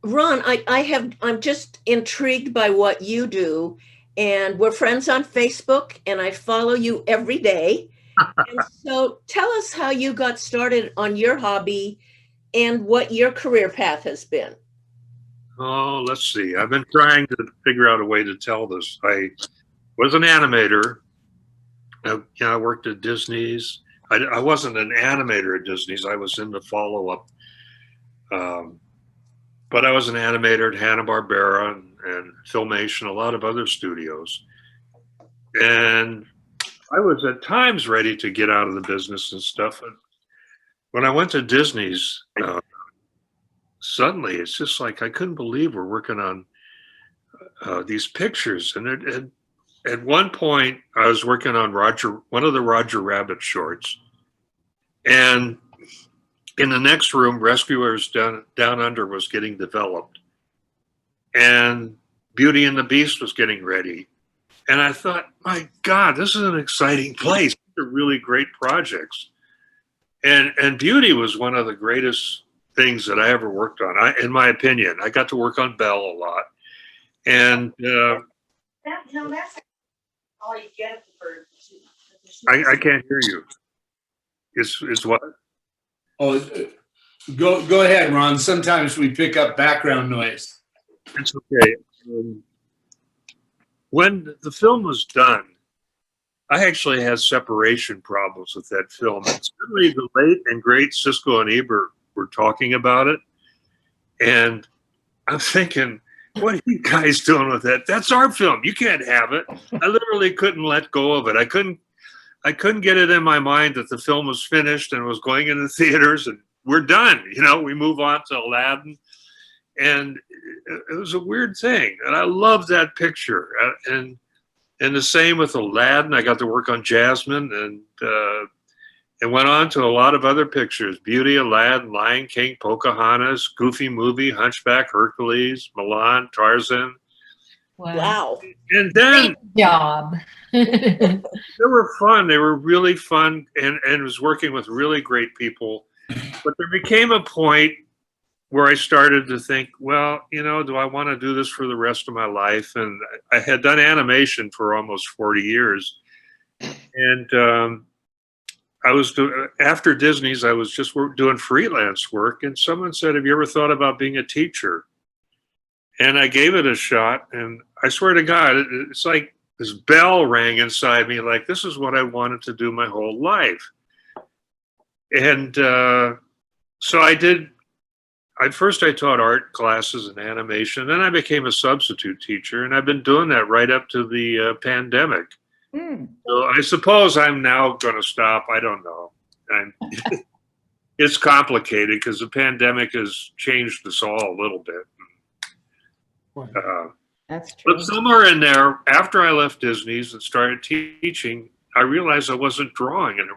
Ron, I'm just intrigued by what you do, and we're friends on Facebook, and I follow you every day. And so tell us how you got started on your hobby and what your career path has been. Oh, let's see. I've been trying to figure out a way to tell this. I was an animator. I worked at Disney's. I wasn't an animator at Disney's. I was in the follow-up. Um, but I was an animator at Hanna-Barbera and Filmation, a lot of other studios. And I was at times ready to get out of the business and stuff. And when I went to Disney's, suddenly it's just like I couldn't believe we're working on these pictures. And at one point, I was working on one of the Roger Rabbit shorts, and in the next room, Rescuers Down Under was getting developed, and Beauty and the Beast was getting ready. And I thought, my God, this is an exciting place. These are really great projects. And Beauty was one of the greatest things that I ever worked on. In my opinion, I got to work on Belle a lot, and That's all you get for. I can't hear you. Is what? Oh, go ahead, Ron. Sometimes we pick up background noise. It's okay. When the film was done, I actually had separation problems with that film. And certainly the late and great Siskel and Ebert were talking about it. And I'm thinking, what are you guys doing with that? That's our film. You can't have it. I literally couldn't let go of it. I couldn't get it in my mind that the film was finished and was going into theaters and we're done. We move on to Aladdin. And it was a weird thing. And I love that picture. And the same with Aladdin. I got to work on Jasmine and went on to a lot of other pictures: Beauty, Aladdin, Lion King, Pocahontas, Goofy Movie, Hunchback, Hercules, Milan, Tarzan. Wow. And then Great job. they were fun. They were really fun, and was working with really great people. But there became a point where I started to think, well, do I want to do this for the rest of my life? And I had done animation for almost 40 years. And after Disney's, I was just doing freelance work. And someone said, have you ever thought about being a teacher? And I gave it a shot. And I swear to God, it's like this bell rang inside me, like this is what I wanted to do my whole life. And so I did. At first, I taught art classes and animation. Then I became a substitute teacher, and I've been doing that right up to the pandemic. So I suppose I'm now going to stop. I don't know. It's complicated because the pandemic has changed us all a little bit. That's true. But somewhere in there, after I left Disney's and started teaching, I realized I wasn't drawing, and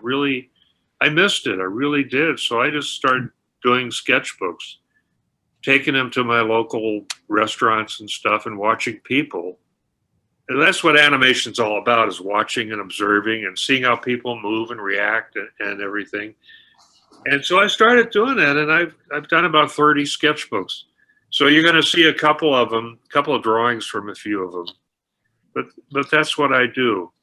I missed it. I really did. So I just started doing sketchbooks, taking them to my local restaurants and stuff and watching people. And that's what animation's all about, is watching and observing and seeing how people move and react and everything. And so I started doing that, and I've done about 30 sketchbooks. So you're going to see a couple of drawings from a few of them. But that's what I do.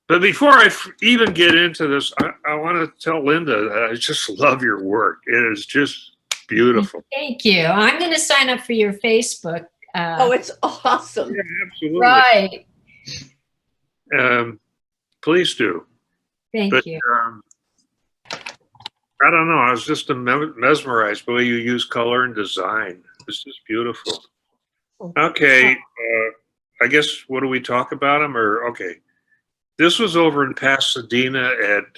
But before I even get into this, I want to tell Linda that I just love your work. It is just beautiful. Thank you. I'm going to sign up for your Facebook. Oh, it's awesome. Yeah, absolutely. Right. Please do. Thank you. I don't know. I was just mesmerized by the way you use color and design. It's just beautiful. Okay. I guess, what do we talk about them? Okay. This was over in Pasadena at,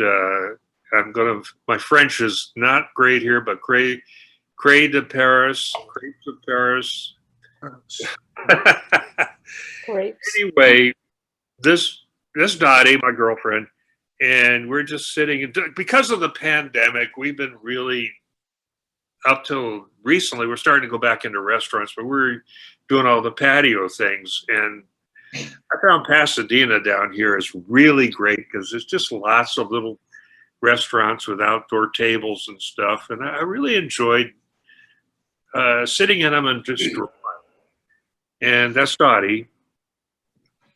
my French is not great here, but Crêpes de Paris. Anyway, this Dottie, my girlfriend, and we're just sitting, because of the pandemic, we've been really, up till recently, we're starting to go back into restaurants, but we're doing all the patio things. And I found Pasadena down here is really great because there's just lots of little restaurants with outdoor tables and stuff. And I really enjoyed sitting in them and just drawing. And that's Dottie.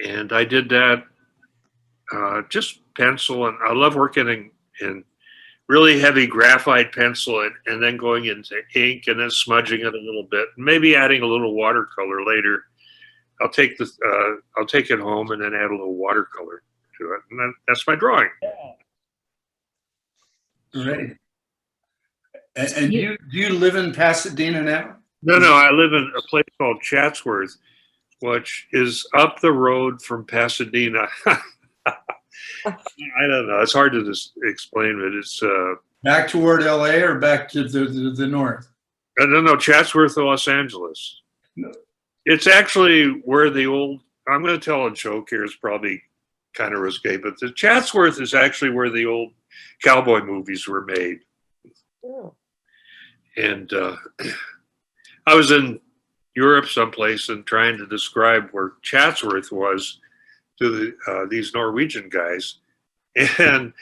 And I did that just pencil. And I love working in really heavy graphite pencil and then going into ink and then smudging it a little bit, maybe adding a little watercolor later. I'll take it home and then add a little watercolor to it, and then that's my drawing. Right. And do you live in Pasadena now? No, I live in a place called Chatsworth, which is up the road from Pasadena. I don't know. It's hard to just explain it. It's back toward LA or back to the north? I don't know. Chatsworth, Los Angeles. No. It's actually where the old. I'm going to tell a joke here. It's probably kind of risque, but the Chatsworth is actually where the old cowboy movies were made. Oh. And I was in Europe someplace and trying to describe where Chatsworth was to these Norwegian guys, and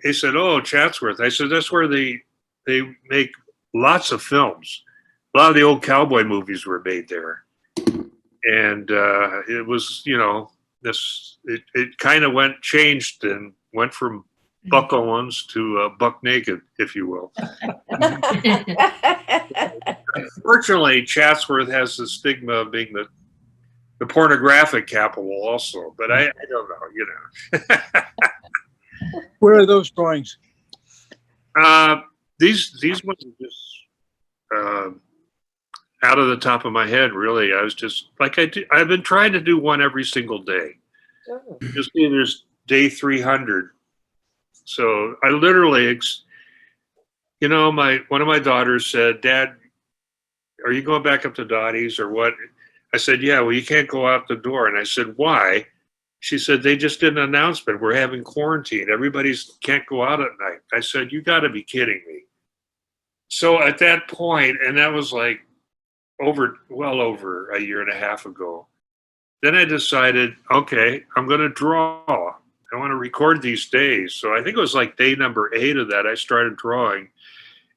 they said, "Oh, Chatsworth." I said, "That's where they make lots of films. A lot of the old cowboy movies were made there." And it was, it kind of changed and went from Buck Owens to Buck Naked, if you will. Unfortunately, Chatsworth has the stigma of being the pornographic capital also, but I don't know, Where are those drawings? These ones are just out of the top of my head, really. I was just like I've been trying to do one every single day. Oh. Just see, there's day 300. So I literally, one of my daughters said, "Dad, are you going back up to Dottie's or what?" I said, "Yeah, well, you can't go out the door." And I said, "Why?" She said, "They just did an announcement. We're having quarantine. Everybody's can't go out at night." I said, "You got to be kidding me." So at that point, and that was like well over a year and a half ago, then I decided, okay, I'm going to draw. I want to record these days. So I think it was like day number 8 of that, I started drawing.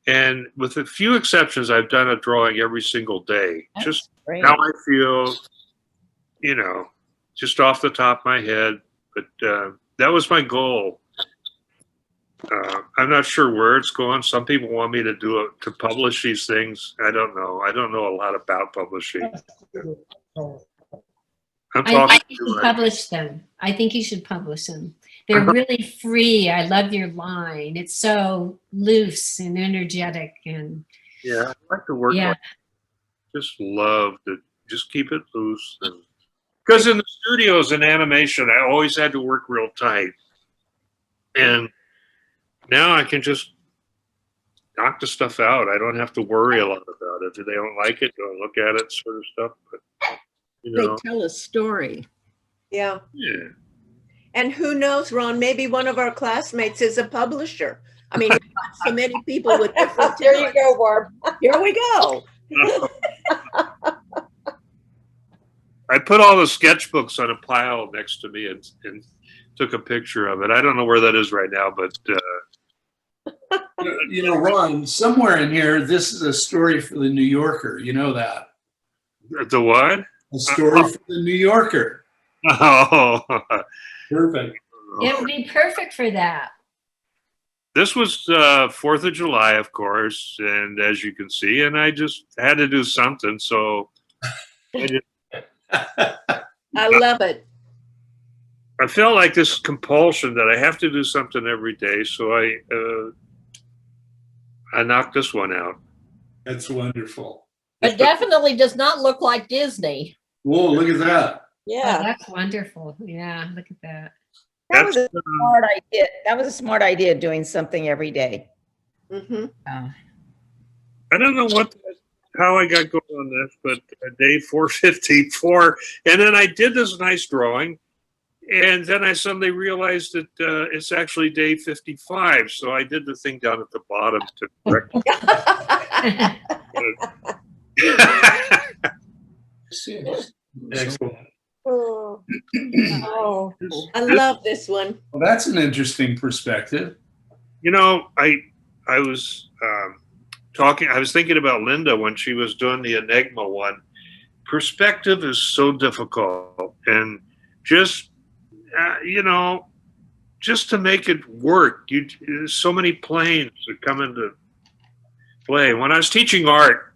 And with a few exceptions, I've done a drawing every single day. That's just great. how I feel, just off the top of my head. But that was my goal. I'm not sure where it's going. Some people want me to publish these things. I don't know. I don't know a lot about publishing. I think you should publish them. I think you should publish them. They're really free. I love your line. It's so loose and energetic, and yeah, I like to work. Yeah. Like, just love to just keep it loose, because in the studios in animation, I always had to work real tight, and now I can just knock the stuff out. I don't have to worry a lot about it. If they don't like it, don't look at it, sort of stuff. But They tell a story. Yeah. yeah. And who knows, Ron, maybe one of our classmates is a publisher. I mean, we've got so many people with different There you talents. go, Barb. Here we go. I put all the sketchbooks on a pile next to me and took a picture of it. I don't know where that is right now, but Ron, somewhere in here, this is a story for the New Yorker. You know that. the what? A story for the New Yorker. Oh, Perfect. it would be perfect for that. this was 4th of July, of course, and as you can see, and I just had to do something, so I love it. I felt like this compulsion that I have to do something every day, so I knocked this one out. That's wonderful. It definitely does not look like Disney. Whoa, look at that. Oh, Yeah, that's wonderful. Yeah, look at that. that was That's, a smart idea. That was a smart idea, doing something every day. Hmm. Oh. I don't know how I got going on this, but day 454, and then I did this nice drawing, and then I suddenly realized that it's actually day 55, so I did the thing down at the bottom to correct it. Excellent. Oh, Oh, I love this one. Well, that's an interesting perspective. I was I was thinking about Linda when she was doing the Enigma one. Perspective is so difficult, and just just to make it work, there's so many planes that come into play. When I was teaching art,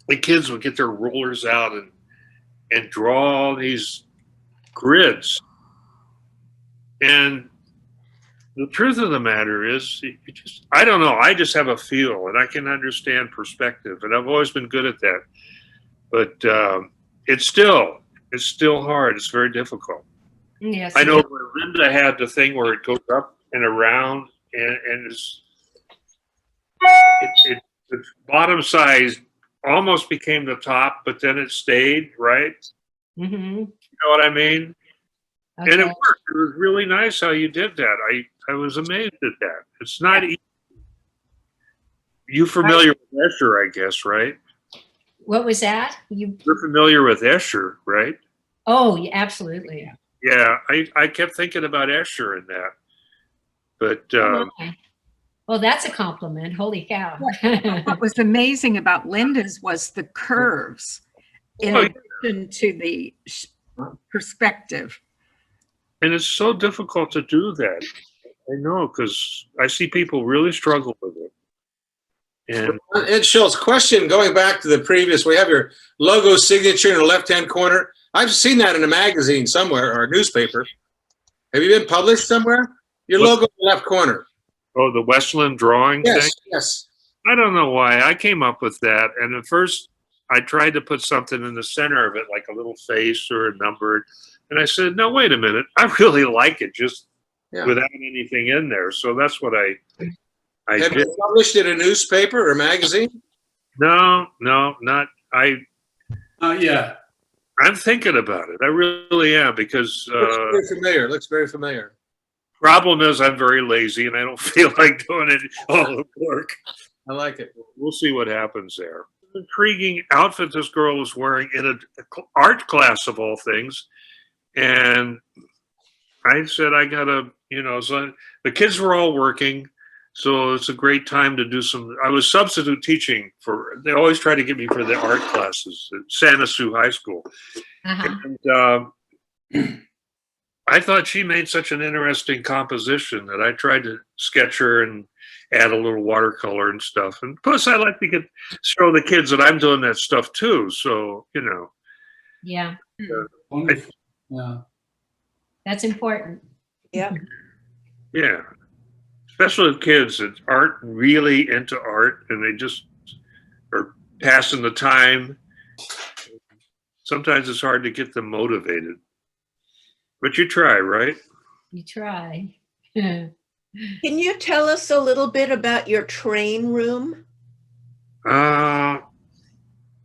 the kids would get their rulers out and draw all these grids. And the truth of the matter is, I don't know. I just have a feel, and I can understand perspective, and I've always been good at that. But it's still hard. It's very difficult. Yes. I know where Linda had the thing where it goes up and around, and the bottom size almost became the top, but then it stayed, right? Mm-hmm. You know what I mean? Okay. And it worked. It was really nice how you did that. I was amazed at that. It's not easy. You familiar with Escher, I guess, right? What was that? You're familiar with Escher, right? Oh, yeah, absolutely. Yeah, I kept thinking about Escher in that. But Okay. Well, that's a compliment. Holy cow. What was amazing about Linda's was the curves in addition to the perspective. and it's so difficult to do that. I know, because I see people really struggle with it. And Ed Schultz, question going back to the previous, we have your logo signature in the left-hand corner. I've seen that in a magazine somewhere or a newspaper. Have you been published somewhere? Your logo in the left corner. oh, the Westland drawing Yes, thing? yes. I don't know why. I came up with that. And at first, I tried to put something in the center of it, like a little face or a number. And I said, no, wait a minute. I really like it just without anything in there. So that's what I Have did. you published in a newspaper or magazine? No, not. Yeah. I'm thinking about it. I really am, because Looks very familiar. Looks very familiar. problem is I'm very lazy and I don't feel like doing it all the work. I like it. We'll see what happens there. Intriguing outfit this girl was wearing in an art class of all things. And I said, I gotta, so the kids were all working. So it's a great time to do I was substitute teaching they always try to get me for the art classes at Santa Sue High School. Uh-huh. And I thought she made such an interesting composition that I tried to sketch her and add a little watercolor and stuff. And plus, I like to show the kids that I'm doing that stuff too. So, Yeah. Wonderful. Yeah. That's important. Yeah. Yeah. Especially with kids that aren't really into art and they just are passing the time. Sometimes it's hard to get them motivated. But you try, right? You try. Can you tell us a little bit about your train room? I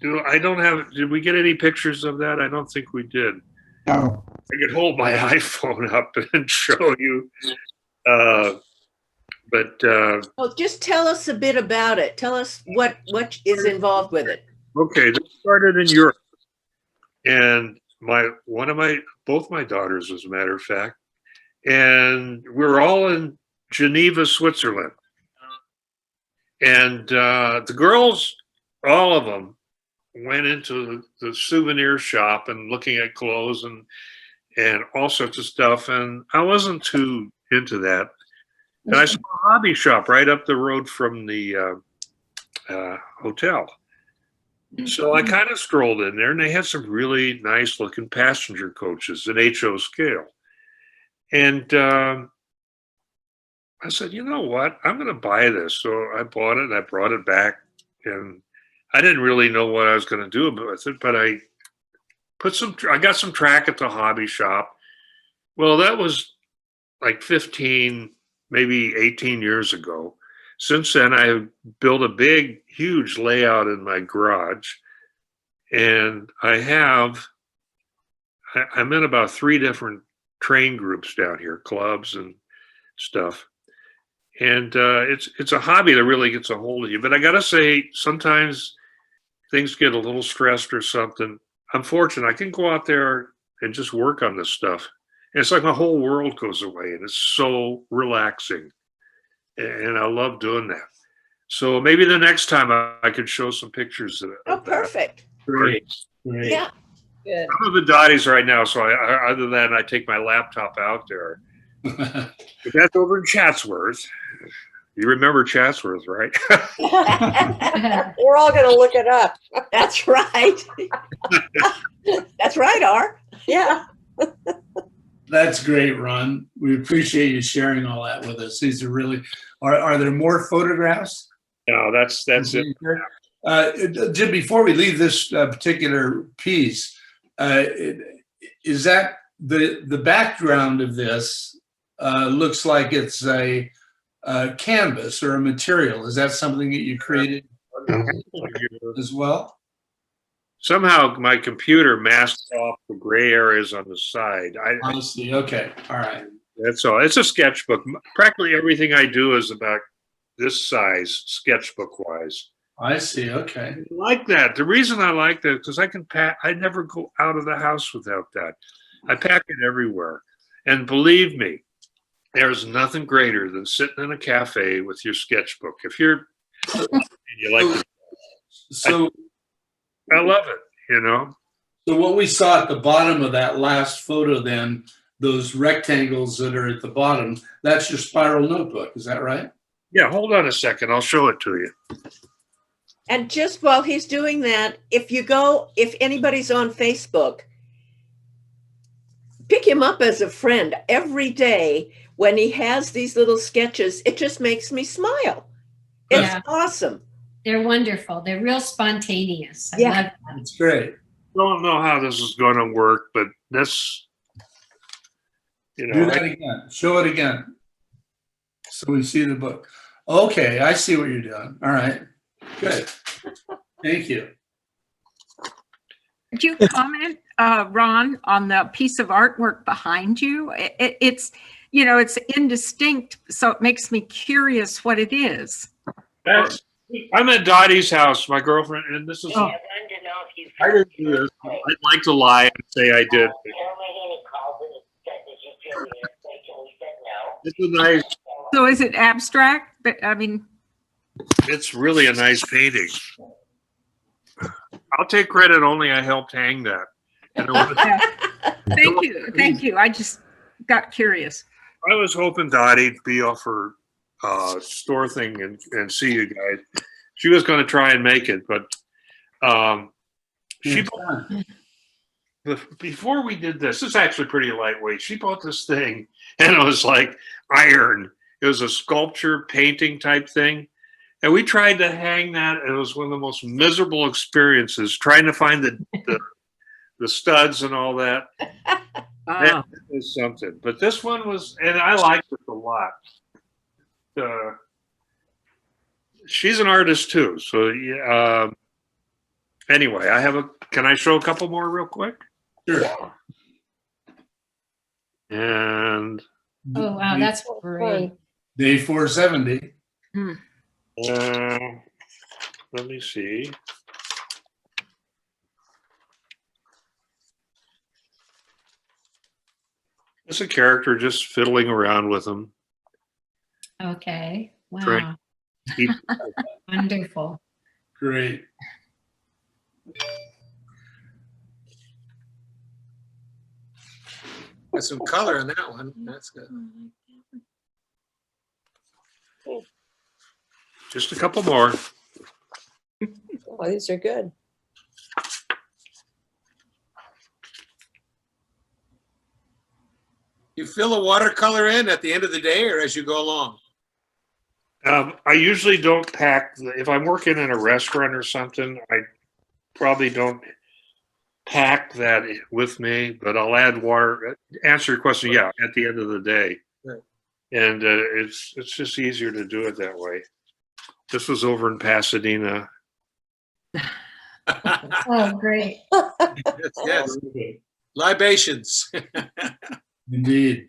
don't have. Did we get any pictures of that? I don't think we did. No. I could hold my iPhone up and show you. Well, just tell us a bit about it. Tell us what is involved with it. Okay, this started in Europe, and both my daughters, as a matter of fact, and we're all in Geneva, Switzerland, and the girls, all of them, went into the souvenir shop and looking at clothes and all sorts of stuff, and I wasn't too into that. And I saw a hobby shop right up the road from the hotel. So I kind of strolled in there, and they had some really nice looking passenger coaches, an HO scale. And I said, you know what? I'm going to buy this. So I bought it and I brought it back. And I didn't really know what I was going to do with it, but I got some track at the hobby shop. Well, that was like 15, maybe 18 years ago. Since then, I have built a big, huge layout in my garage. And I'm in about 3 different train groups down here, clubs and stuff. And it's a hobby that really gets a hold of you. But I got to say, sometimes things get a little stressed or something. I'm fortunate. I can go out there and just work on this stuff. And it's like my whole world goes away, and it's so relaxing. And I love doing that. So maybe the next time I could show some pictures of it. Oh, perfect. Great. Great. Yeah. Good. I'm with the Dotties right now, so other than that, I take my laptop out there. But that's over in Chatsworth. You remember Chatsworth, right? We're all going to look it up. That's right. That's right, R. Yeah. That's great, Ron. We appreciate you sharing all that with us. These are really, are there more photographs? No, that's it. Jim, before we leave this particular piece, is that the background of this looks like it's a canvas or a material? Is that something that you created as well? Somehow my computer masked off the gray areas on the side. I see. Okay. All right. That's all. It's a sketchbook. Practically everything I do is about this size, sketchbook wise. I see. Okay. I like that. The reason I like that is because I can pack. I never go out of the house without that. I pack it everywhere. And believe me, there's nothing greater than sitting in a cafe with your sketchbook. If you like it. So I love it, you know. So what we saw at the bottom of that last photo, then those rectangles that are at the bottom, that's your spiral notebook. Is that right? Yeah, hold on a second. I'll show it to you. And just while he's doing that, if anybody's on Facebook, pick him up as a friend every day. When he has these little sketches, it just makes me smile. It's Yeah. awesome. They're wonderful. They're real spontaneous. I Yeah. love them. That's great. Don't know how this is going to work, but this, you Do know, that again. Show it again. So we see the book. Okay, I see what you're doing. All right. Good. Thank you. Could you comment, Ron, on the piece of artwork behind you? It's, it's indistinct, so it makes me curious what it is. I'm at Dottie's house, my girlfriend, and this is. Oh. I didn't do this. I'd like to lie and say I did. It's a nice. So is it abstract? But I mean, It's really a nice painting. I'll take credit. Only I helped hang that. And thank you. I just got curious. I was hoping Dottie'd be off her store thing and see you guys. She was going to try and make it, but before we did this is actually pretty lightweight. She bought this thing, and it was like iron. It was a sculpture painting type thing, and we tried to hang that. And it was one of the most miserable experiences trying to find the studs and all that. That was something, but this one was, and I liked it a lot. She's an artist too, so anyway, can I show a couple more real quick? Sure. And Oh, wow, that's great. Day 470. let me see. It's a character just fiddling around with them. Okay. Wow. Right. Wonderful. Great. Got some color in that one. That's good. Just a couple more. Oh, these are good. You fill a watercolor in at the end of the day or as you go along? I usually don't pack. If I'm working in a restaurant or something, I probably don't pack that with me, but I'll add water. Answer your question, yeah, at the end of the day. Right. And it's just easier to do it that way. This was over in Pasadena. Oh, great. Yes, yes. Libations. Indeed.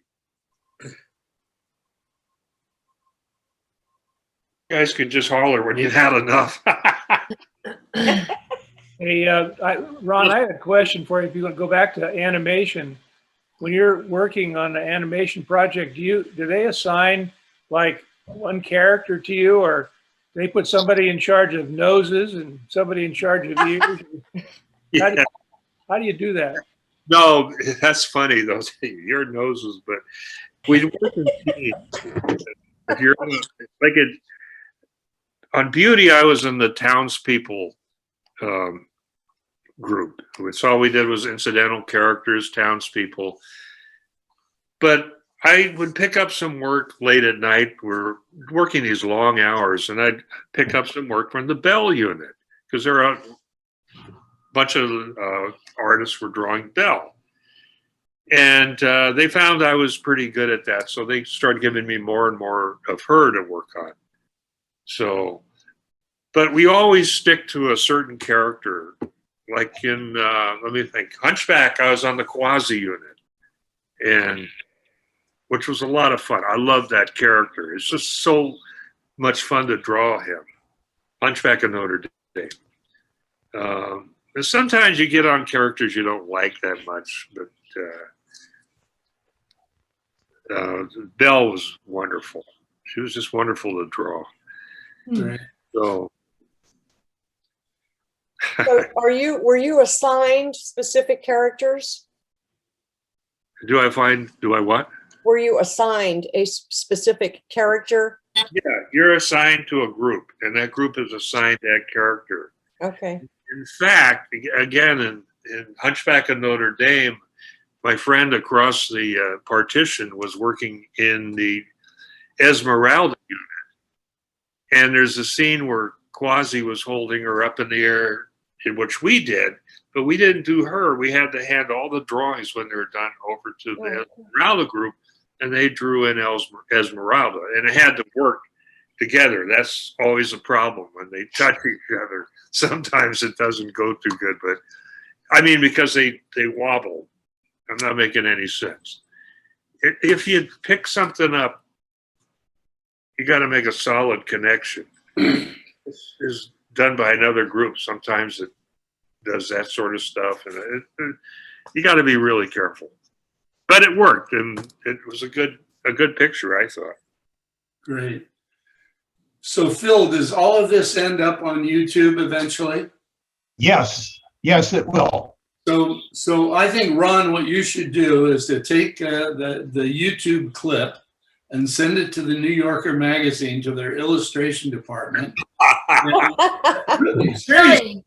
You guys can just holler when you've had enough. Hey, Ron, I had a question for you. If you want to go back to animation, when you're working on an animation project, do they assign like one character to you, or They put somebody in charge of noses and somebody in charge of ears. Yeah. How do you do that? No, that's funny, those your noses, but we work in teams. If you're like it on Beauty, I was in the townspeople group. So all we did was incidental characters, townspeople. But I would pick up some work late at night. We're working these long hours, and I'd pick up some work from the Bell unit because there are a bunch of artists were drawing Bell. And they found I was pretty good at that. So they started giving me more and more of her to work on. So, but we always stick to a certain character. Like in, let me think, Hunchback, I was on the Quasi unit. And which was a lot of fun. I love that character. It's just so much fun to draw him. Hunchback of Notre Dame. And sometimes you get on characters you don't like that much, but Belle was wonderful. She was just wonderful to draw. Right. So, So were you assigned specific characters? do I what? Were you assigned a specific character? Yeah, you're assigned to a group, and that group is assigned that character. Okay. In fact, again, in Hunchback of Notre Dame, my friend across the partition was working in the Esmeralda unit. And there's a scene where Quasi was holding her up in the air, in which we did, but we didn't do her. We had to hand all the drawings when they were done over to the Esmeralda group, and they drew in Esmeralda, and it had to work together. That's always a problem when they touch each other. Sometimes it doesn't go too good, but I mean, because they wobble. I'm not making any sense. If you pick something up, you got to make a solid connection. This is done by another group. Sometimes it does that sort of stuff, and you got to be really careful. But it worked, and it was a good picture, I thought. Great. So Phil, does all of this end up on YouTube eventually? Yes, it will. So I think, Ron, what you should do is to take the YouTube clip and send it to the New Yorker magazine, to their illustration department. Really, seriously,